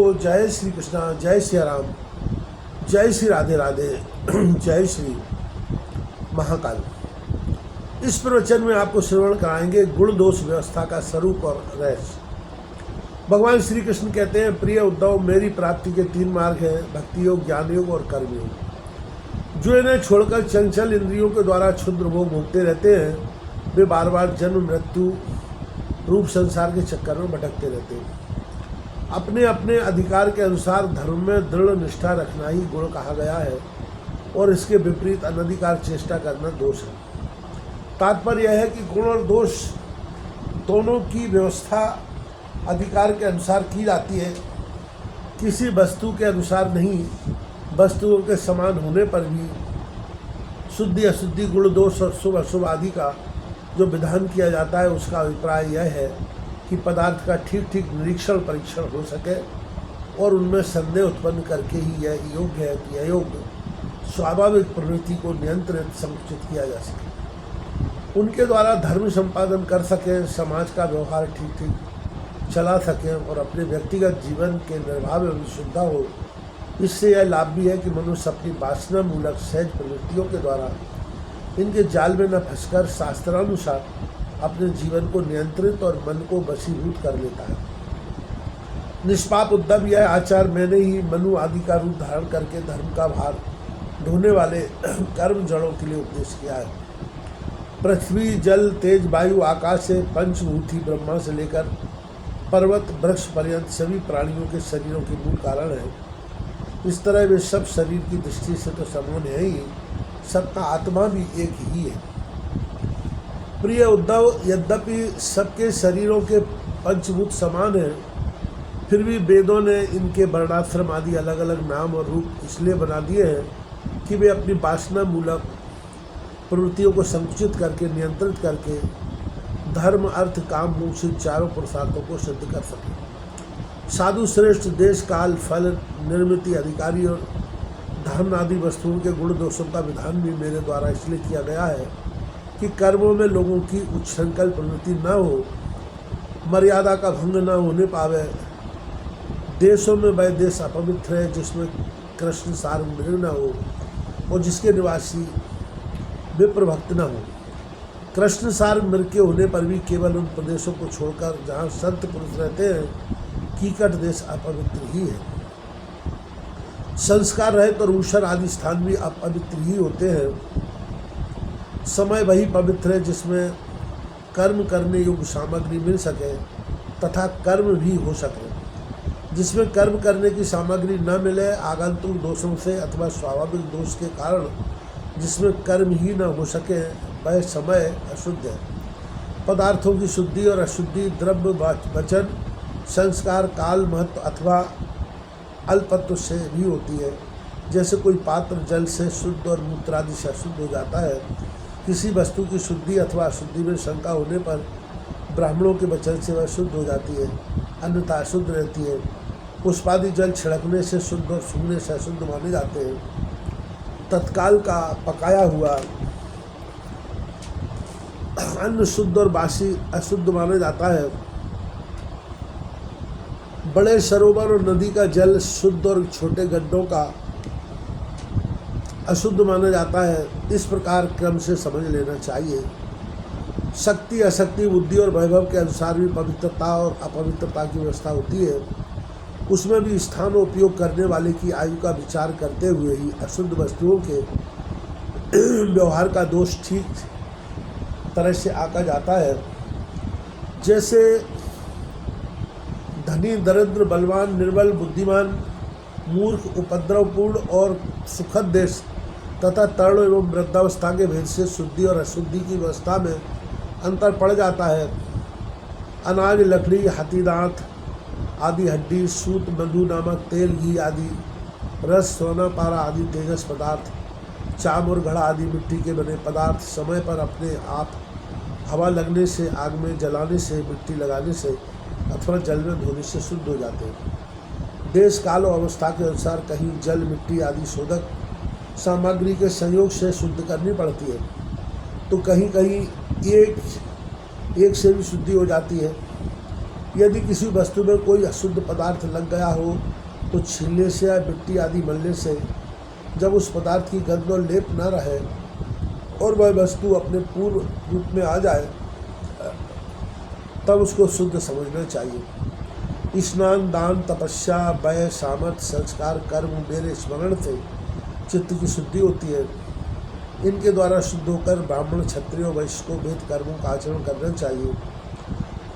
को जय श्री कृष्णा, जय श्री राम, जय श्री राधे राधे, जय श्री महाकाल। इस प्रवचन में आपको श्रवण कराएंगे गुण दोष व्यवस्था का स्वरूप और रहस्य। भगवान श्री कृष्ण कहते हैं, प्रिय उद्धव, मेरी प्राप्ति के 3 मार्ग हैं, भक्ति योग, ज्ञान योग और कर्म योग। जो इन्हें छोड़कर चंचल इंद्रियों के द्वारा क्षुद्र भोग भोगते रहते हैं, वे बार बार जन्म मृत्यु रूप संसार के चक्कर में भटकते रहते हैं। अपने अपने अधिकार के अनुसार धर्म में दृढ़ निष्ठा रखना ही गुण कहा गया है और इसके विपरीत अनधिकार चेष्टा करना दोष है। तात्पर्य यह है कि गुण और दोष दोनों की व्यवस्था अधिकार के अनुसार की जाती है, किसी वस्तु के अनुसार नहीं। वस्तुओं के समान होने पर भी शुद्धि अशुद्धि, गुण दोष और शुभ अशुभ आदि का जो विधान किया जाता है, उसका अभिप्राय यह है कि पदार्थ का ठीक ठीक निरीक्षण परीक्षण हो सके और उनमें संदेह उत्पन्न करके ही यह योग्य है कि अयोग्य स्वाभाविक प्रवृत्ति को नियंत्रित संकुचित किया जा सके, उनके द्वारा धर्म संपादन कर सकें, समाज का व्यवहार ठीक ठीक चला सकें और अपने व्यक्तिगत जीवन के निर्वाह में शुद्धा हो। इससे यह लाभ भी है कि मनुष्य अपनी वासना मूलक सहज प्रवृत्तियों के द्वारा इनके जाल में न फंसकर शास्त्रानुसार अपने जीवन को नियंत्रित और मन को वशीभूत कर लेता है। निष्पाप उद्धव, यह आचार मैंने ही मनु आदि का रूप धारण करके धर्म का भार ढोने वाले कर्म जड़ों के लिए उपदेश किया है। पृथ्वी, जल, तेज, वायु, आकाश से पंचभूति ब्रह्मा से लेकर पर्वत वृक्ष पर्यंत सभी प्राणियों के शरीरों के मूल कारण है। इस तरह वे सब शरीर की दृष्टि से तो समान है ही, सबका आत्मा भी एक ही है। प्रिय उद्धव, यद्यपि सबके शरीरों के पंचभूत समान हैं, फिर भी वेदों ने इनके वर्णाश्रम आदि अलग अलग नाम और रूप इसलिए बना दिए हैं कि वे अपनी वासना मूलक प्रवृत्तियों को संकुचित करके, नियंत्रित करके धर्म, अर्थ, काम, मोक्ष चारों पुरुषार्थों को सिद्ध कर सकें। साधु श्रेष्ठ देश, काल, फल, निर्मिति, अधिकारी और धर्म आदि वस्तुओं के गुण दोषों का विधान भी मेरे द्वारा इसलिए किया गया है कि कर्मों में लोगों की उच्छृंखल प्रवृत्ति न हो, मर्यादा का भंग न होने पावे। देशों में वह देश अपवित्र है जिसमें कृष्ण सार मृग न हो और जिसके निवासी विप्र भक्त न हो। कृष्ण सार मृग के होने पर भी केवल उन प्रदेशों को छोड़कर जहाँ संत पुरुष रहते हैं, कीकट देश अपवित्र ही है। संस्कार रहित और ऊषर आदि स्थान भी अपवित्र ही होते हैं। समय वही पवित्र है जिसमें कर्म करने योग्य सामग्री मिल सके तथा कर्म भी हो सके। जिसमें कर्म करने की सामग्री न मिले, आगंतुक दोषों से अथवा स्वाभाविक दोष के कारण जिसमें कर्म ही न हो सके, वह समय अशुद्ध है। पदार्थों की शुद्धि और अशुद्धि द्रव्य, वचन, संस्कार, काल, महत्व अथवा अल्पत्व से भी होती है। जैसे कोई पात्र जल से शुद्ध और मूत्रादि से अशुद्ध हो जाता है, किसी वस्तु की शुद्धि अथवा अशुद्धि में शंका होने पर ब्राह्मणों के वचन से वह शुद्ध हो जाती है, अन्यथा अशुद्ध रहती है। पुष्पादि जल छिड़कने से शुद्ध और सूंघने से अशुद्ध माने जाते हैं। तत्काल का पकाया हुआ अन्न शुद्ध और बासी अशुद्ध माना जाता है। बड़े सरोवर और नदी का जल शुद्ध और छोटे गड्ढों का अशुद्ध माना जाता है। इस प्रकार क्रम से समझ लेना चाहिए। शक्ति, अशक्ति, बुद्धि और वैभव के अनुसार भी पवित्रता और अपवित्रता की व्यवस्था होती है। उसमें भी स्थान और उपयोग करने वाले की आयु का विचार करते हुए ही अशुद्ध वस्तुओं के व्यवहार का दोष ठीक तरह से आका जाता है। जैसे धनी, दरिद्र, बलवान, निर्बल, बुद्धिमान, मूर्ख, उपद्रवपूर्ण और सुखद देश तथा तरुण एवं वृद्धावस्था के भेद से शुद्धि और अशुद्धि की व्यवस्था में अंतर पड़ जाता है। अनाज, लकड़ी, हाथी दांत आदि हड्डी, सूत, मधु नामक तेल, घी आदि रस, सोना, पारा आदि तेजस पदार्थ, चाम और घड़ा आदि मिट्टी के बने पदार्थ समय पर अपने आप हवा लगने से, आग में जलाने से, मिट्टी लगाने से अथवा जल में धोने से शुद्ध हो जाते हैं। देश, काल और अवस्था के अनुसार कहीं जल, मिट्टी आदि शोधक सामग्री के संयोग से शुद्ध करनी पड़ती है, तो कहीं कहीं एक से भी शुद्धि हो जाती है। यदि किसी वस्तु में कोई अशुद्ध पदार्थ लग गया हो तो छीलने से या मिट्टी आदि मलने से जब उस पदार्थ की गंध और लेप न रहे और वह वस्तु अपने पूर्व रूप में आ जाए तब उसको शुद्ध समझना चाहिए। स्नान, दान, तपस्या, व्यय, सामर्थ, संस्कार, कर्म, मेरे स्मरण से चित्त की शुद्धि होती है। इनके द्वारा शुद्ध होकर ब्राह्मण, क्षत्रिय, वैश्य को वेद कर्मों का आचरण करना चाहिए।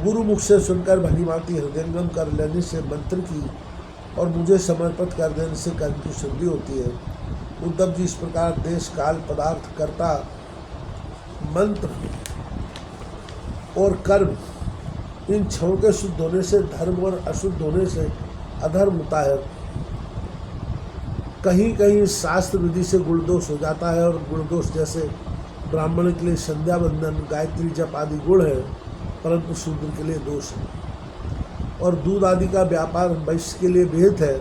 गुरु मुख से सुनकर भली भांति हृदयंगम कर लेने से मंत्र की और मुझे समर्पित कर देने से कर्म की शुद्धि होती है। उद्धव जी, इस प्रकार देश, काल, पदार्थ, कर्ता, मंत्र और कर्म इन छहों के शुद्ध होने से धर्म और अशुद्ध होने से अधर्म होता है। कहीं कहीं शास्त्र विधि से गुणदोष हो जाता है और गुणदोष जैसे ब्राह्मण के लिए संध्या बंदन, गायत्री जप आदि गुण है, परंतु शूद्र के लिए दोष है। और दूध आदि का व्यापार वैश्य के लिए विहित है,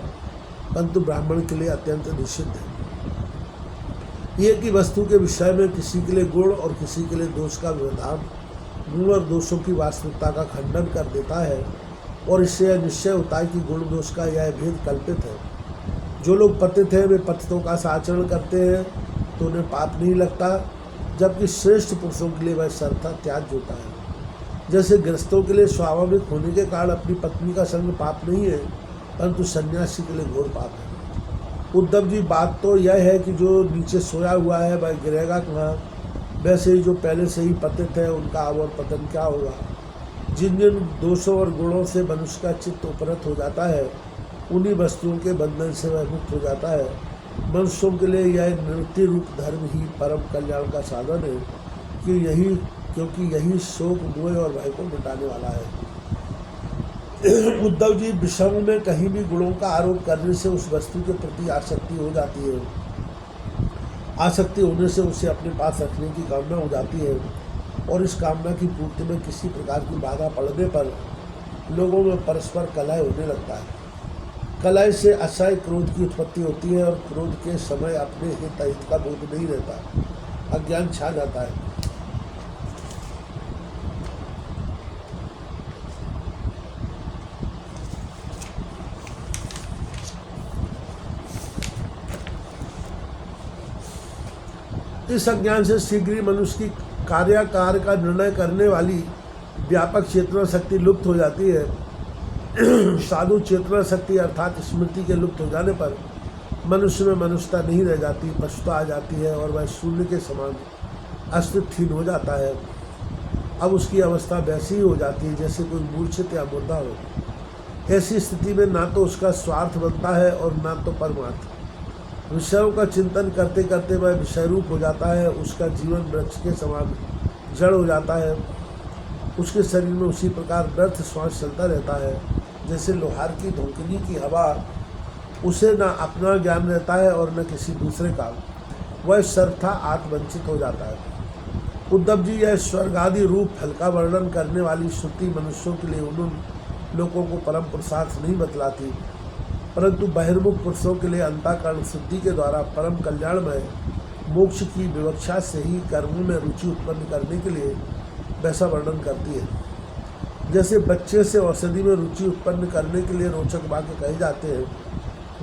परंतु ब्राह्मण के लिए अत्यंत निषिद्ध है। एक ही वस्तु के विषय में किसी के लिए गुण और किसी के लिए दोष का विधान गुण और दोषों की वास्तविकता का खंडन कर देता है और इससे यह निश्चय होता है कि गुण दोष का यह भेद कल्पित है। जो लोग पतित हैं वे पतितों का आचरण करते हैं तो उन्हें पाप नहीं लगता, जबकि श्रेष्ठ पुरुषों के लिए वह सर्वथा त्याज्य होता है। जैसे गृहस्थों के लिए स्वाभाविक होने के कारण अपनी पत्नी का संग पाप नहीं है, परंतु सन्यासी के लिए घोर पाप है। उद्धव जी, बात तो यह है कि जो नीचे सोया हुआ है वह गिरेगा कहाँ, वैसे ही जो पहले से ही पतित है उनका अब और पतन क्या होगा। जिन जिन दोषों और गुणों से मनुष्य का चित्त उपरत हो जाता है उन्हीं वस्तुओं के बंधन से वह मुक्त हो जाता है। मनुष्यों के लिए यह निवृत्ति रूप धर्म ही परम कल्याण का साधन है क्योंकि यही शोक, मोह और भय को मिटाने वाला है। उद्धव जी, विषयों में कहीं भी गुणों का आरोप करने से उस वस्तु के प्रति आसक्ति हो जाती है। आसक्ति होने से उसे अपने पास रखने की कामना हो जाती है और इस कामना की पूर्ति में किसी प्रकार की बाधा पड़ने पर लोगों में परस्पर कलह होने लगता है। कलह से असह्य क्रोध की उत्पत्ति होती है और क्रोध के समय अपने हित का बोध नहीं रहता, अज्ञान छा जाता है। इस अज्ञान से शीघ्र ही मनुष्य की कार्याकार का निर्णय करने वाली व्यापक चेतना शक्ति लुप्त हो जाती है। साधु चेतना शक्ति अर्थात स्मृति के लुप्त हो जाने पर मनुष्य में मनुष्यता नहीं रह जाती, पशुता आ जाती है और वह शून्य के समान अस्तित्वहीन हो जाता है। अब उसकी अवस्था वैसी ही हो जाती है जैसे कोई मूर्छित या मुर्दा हो। ऐसी स्थिति में ना तो उसका स्वार्थ बनता है और ना तो परमार्थ। विषयों का चिंतन करते करते वह विषय रूप हो जाता है। उसका जीवन वृक्ष के समान जड़ हो जाता है। उसके शरीर में उसी प्रकार व्यर्थ श्वास चलता रहता है जैसे लोहार की धोखनी की हवा। उसे न अपना ज्ञान रहता है और न किसी दूसरे का। वह सर्वथा आत्मवंचित हो जाता है। उद्धव जी, यह स्वर्ग आदि रूप फल का वर्णन करने वाली श्रुति मनुष्यों के लिए उन लोगों को परम पुरुषार्थ नहीं बतलाती, परंतु बहिर्मुख पुरुषों के लिए अंतःकरण शुद्धि के द्वारा परम कल्याणमय मोक्ष की विवक्षा से ही कर्मों में रुचि उत्पन्न करने के लिए वैसा वर्णन करती है। जैसे बच्चे से औषधि में रुचि उत्पन्न करने के लिए रोचक वाक्य कहे जाते हैं,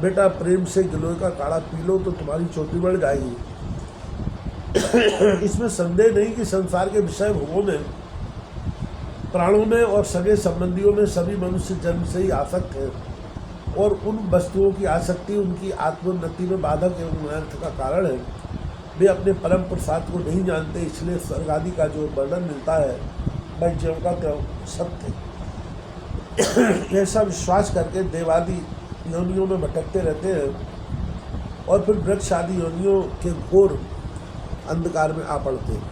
बेटा प्रेम से गिलोय का काढ़ा पी लो तो तुम्हारी चोटी बढ़ जाएगी। इसमें संदेह नहीं कि संसार के विषय भोगों में, प्राणों में और सगे संबंधियों में सभी मनुष्य जन्म से ही आसक्त है और उन वस्तुओं की आसक्ति उनकी आत्मोन्नति में बाधक एवं अनर्थ का कारण है। वे अपने परम पुरुषार्थ को नहीं जानते, इसलिए स्वर्ग आदि का जो वर्णन मिलता है वह ज्यों का त्यों सत्य। ऐसा विश्वास करके देवादि योनियों में भटकते रहते हैं और फिर वृक्ष आदि योनियों के घोर अंधकार में आ पड़ते हैं।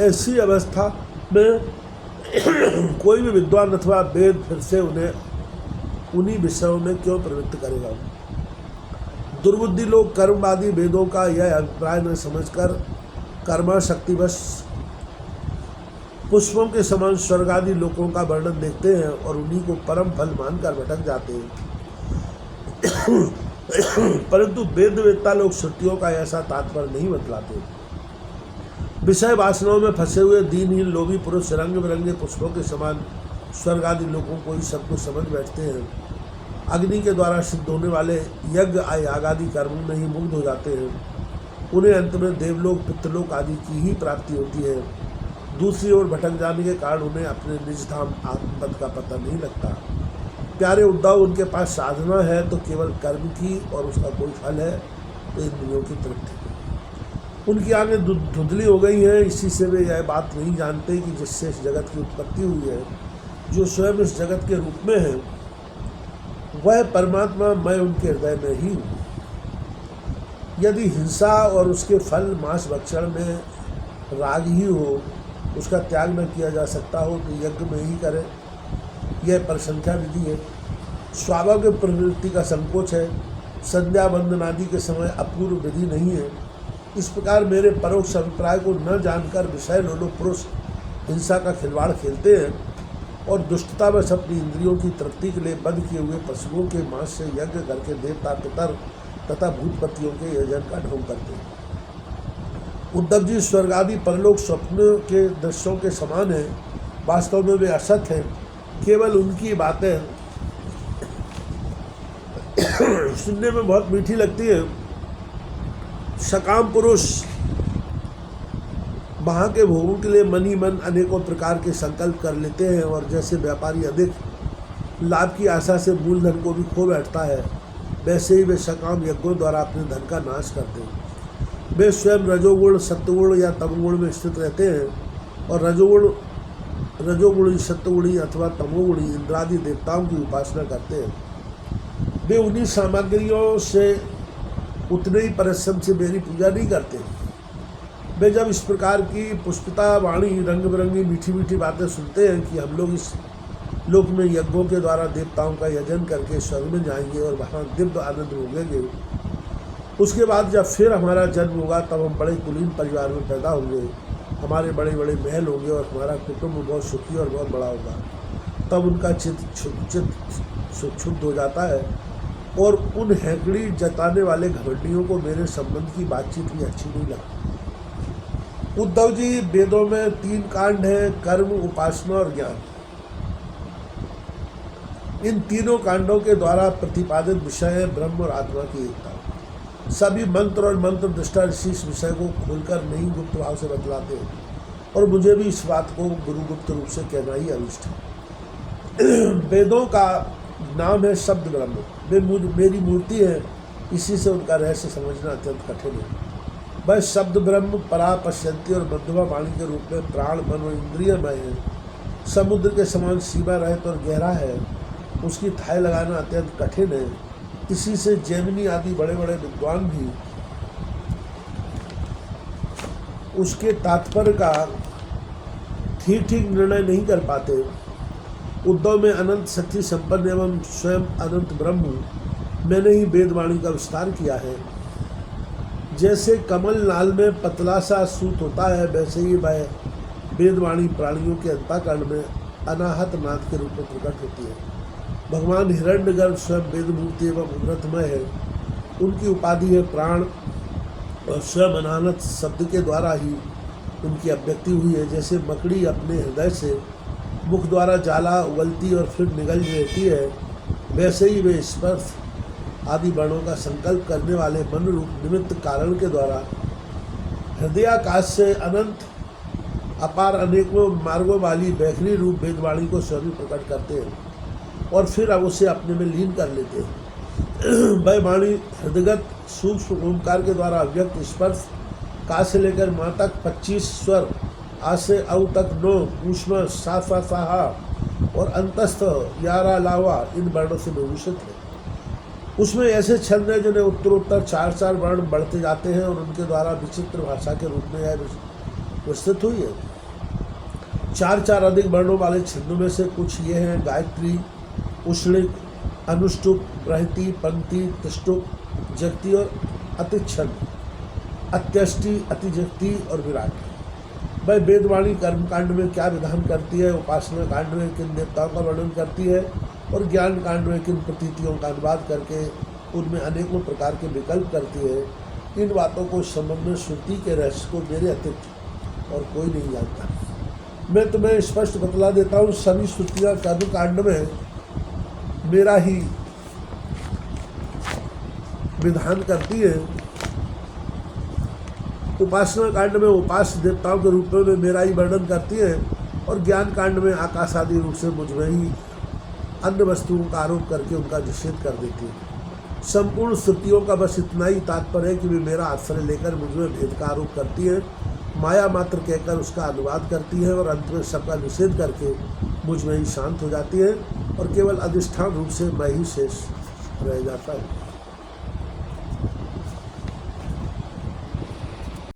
ऐसी अवस्था में कोई भी विद्वान अथवा वेद फिर से उन्हें उन्हीं विषयों में क्यों प्रवृत्त करेगा। दुर्बुद्धि लोग कर्मवादी वेदों का यह अभिप्राय न समझकर कर्माशक्तिवश पुष्पों के समान स्वर्ग आदि लोकों का वर्णन देखते हैं और उन्हीं को परम फल मानकर भटक जाते हैं। परंतु वेदवेत्ता लोग श्रुतियों का ऐसा तात्पर्य नहीं बतलाते। विषय वासनाओं में फंसे हुए दीनहीन लोभी पुरुष रंग बिरंगे पुष्पों के समान स्वर्ग आदि लोगों को ही सब कुछ समझ बैठते हैं। अग्नि के द्वारा सिद्ध होने वाले यज्ञ याग आदि कर्मों में ही मुग्ध हो जाते हैं। उन्हें अंत में देवलोक पितृलोक आदि की ही प्राप्ति होती है। दूसरी ओर भटक जाने के कारण उन्हें अपने निज धाम आत्मपद का पता नहीं लगता। प्यारे उद्धव, उनके पास साधना है तो केवल कर्म की, और उसका कोई फल है तो इंद्रियों की तृप्ति। उनकी आंखें धुंधली हो गई हैं। इसी से वे यह बात नहीं जानते कि जिससे इस जगत की उत्पत्ति हुई है, जो स्वयं इस जगत के रूप में है, वह परमात्मा मैं उनके हृदय में ही हूँ। यदि हिंसा और उसके फल मांस भक्षण में राग ही हो, उसका त्याग न किया जा सकता हो तो यज्ञ में ही करें। यह परिसंख्या विधि है। स्वाभाविक प्रवृत्ति का संकोच है। संध्या वंदन आदि के समय अपूर्व विधि नहीं है। इस प्रकार मेरे परोक्ष अभिप्राय को न जानकर विषय लोलुप पुरुष हिंसा का खिलवाड़ खेलते हैं और दुष्टता में अपनी इंद्रियों की तृप्ति के लिए बंद किए हुए पशुओं के मांस से यज्ञ करके देवता पितर तथा भूतपतियों के यजन का ढोंग करते हैं। उद्धव जी, स्वर्ग आदि परलोक स्वप्न के दृश्यों के समान है। वास्तव में वे असत हैं। केवल उनकी बातें सुनने में बहुत मीठी लगती है। सकाम पुरुष वहाँ के भोगों के लिए मन ही मन अनेकों प्रकार के संकल्प कर लेते हैं, और जैसे व्यापारी अधिक लाभ की आशा से मूलधन को भी खो बैठता है, वैसे ही वे सकाम यज्ञों द्वारा अपने धन का नाश करते हैं। वे स्वयं रजोगुण सत्वगुण या तमोगुण में स्थित रहते हैं और रजोगुणी सत्वगुणी अथवा तमोगुणी इंद्रादि देवताओं की उपासना करते हैं। वे उन्हीं सामग्रियों से उतने ही परिश्रम से मेरी पूजा नहीं करते। वे जब इस प्रकार की पुष्पिता वाणी रंग बिरंगी मीठी मीठी बातें सुनते हैं कि हम लोग इस लोक में यज्ञों के द्वारा देवताओं का यजन करके स्वर्ग में जाएंगे और वहाँ दिव्य आनंद भोगेंगे, उसके बाद जब फिर हमारा जन्म होगा तब हम बड़े कुलीन परिवार में पैदा होंगे, हमारे बड़े बड़े महल होंगे और हमारा कुटुंब बहुत सुखी और बहुत बड़ा होगा। तब उनका चित्त शुद्ध हो जाता है और उन हैकड़ी जताने वाले घमंडियों को मेरे संबंध की बातचीत भी अच्छी नहीं लगती। उद्धव जी, वेदों में 3 कांड हैं, कर्म, उपासना और ज्ञान। इन तीनों कांडों के द्वारा प्रतिपादित विषय है ब्रह्म और आत्मा की एकता। सभी मंत्र और मंत्र दृष्टा ऋषि इस विषय को खोलकर नहीं गुप्त भाव से बतलाते हैं, और मुझे भी इस बात को गुरुगुप्त रूप से कहना ही अनिष्ट है। वेदों का नाम है शब्द ब्रह्म। वे मेरी मूर्ति है, इसी से उनका रहस्य समझना अत्यंत कठिन है। वह शब्द ब्रह्म परा पश्यंती और मध्यमा वाणी के रूप में प्राण मन और इंद्रियमय है। समुद्र के समान सीमा रहित और गहरा है, उसकी थाह लगाना अत्यंत कठिन है। इसी से जैमिनी आदि बड़े बड़े विद्वान भी उसके तात्पर्य का ठीक निर्णय नहीं कर पाते। उद्धव में अनंत शक्ति संपन्न एवं स्वयं अनंत ब्रह्म मैंने ही वेदवाणी का विस्तार किया है। जैसे कमल नाल में पतला सा सूत होता है, वैसे ही वह वेदवाणी प्राणियों के अंतःकरण में अनाहत नाद के रूप में प्रकट होती है। भगवान हिरण्यगर्भ स्वयं वेदमूर्ति एवं अमृतमय है। उनकी उपाधि है प्राण, और स्वयं अनाहत शब्द के द्वारा ही उनकी अभिव्यक्ति हुई है। जैसे मकड़ी अपने हृदय से मुख द्वारा जाला उगलती और फिर निगल रहती है, वैसे ही वे स्पर्श आदि वर्णों का संकल्प करने वाले मन रूप निमित्त कारण के द्वारा हृदयाकाश से अनंत अपार अनेकों मार्गों वाली बैखरी रूप वेदवाणी को स्वयं प्रकट करते हैं और फिर अब उसे अपने में लीन कर लेते हैं। वह वाणी हृदयगत सूक्ष्म ओंकार के द्वारा अव्यक्त स्पर्श का से लेकर माँ तक 25 स्वर, आ से औ तक 9, ऊष्मा साफा साहा और अंतस्थ 11 लावा इन वर्णों से विभूषित है। उसमें ऐसे छंद हैं जिन्हें उत्तरोत्तर 4 वर्ण बढ़ते जाते हैं और उनके द्वारा विचित्र भाषा के रूप में यह विस्तृत हुई है। 4 अधिक वर्णों वाले छंदों में से कुछ ये हैं: गायत्री, उष्णिक, अनुष्टुप, बृहति, पंक्ति, त्रिष्टुप, जगती और अतिछंद, अत्यष्टि, अतिजगती और विराट। वह वेदवाणी कर्मकांड में क्या विधान करती है, उपासना कांड में किन देवताओं का वर्णन करती है और ज्ञान कांड में किन प्रतीतियों का अनुवाद करके उनमें अनेकों प्रकार के विकल्प करती है, इन बातों को समझ में श्रुति के रहस्य को मेरे अतिरिक्त और कोई नहीं जानता। मैं तुम्हें स्पष्ट बतला देता हूँ, सभी श्रुतियाँ कर्म कांड में मेरा ही विधान करती है। उपासना कांड में उपास्य देवताओं के रूप में मेरा ही वर्णन करती है, और ज्ञान कांड में आकाश आदि रूप से मुझ में ही अन्य वस्तुओं का आरोप करके उनका निषेध कर देती है। संपूर्ण श्रुतियों का बस इतना ही तात्पर्य है कि वे मेरा आश्रय लेकर मुझ में भेद का आरोप करती है, माया मात्र कहकर उसका अनुवाद करती है, और अंत में सबका निषेध करके मुझ में ही शांत हो जाती है, और केवल अधिष्ठान रूप से मैं ही शेष रह जाता हूँ।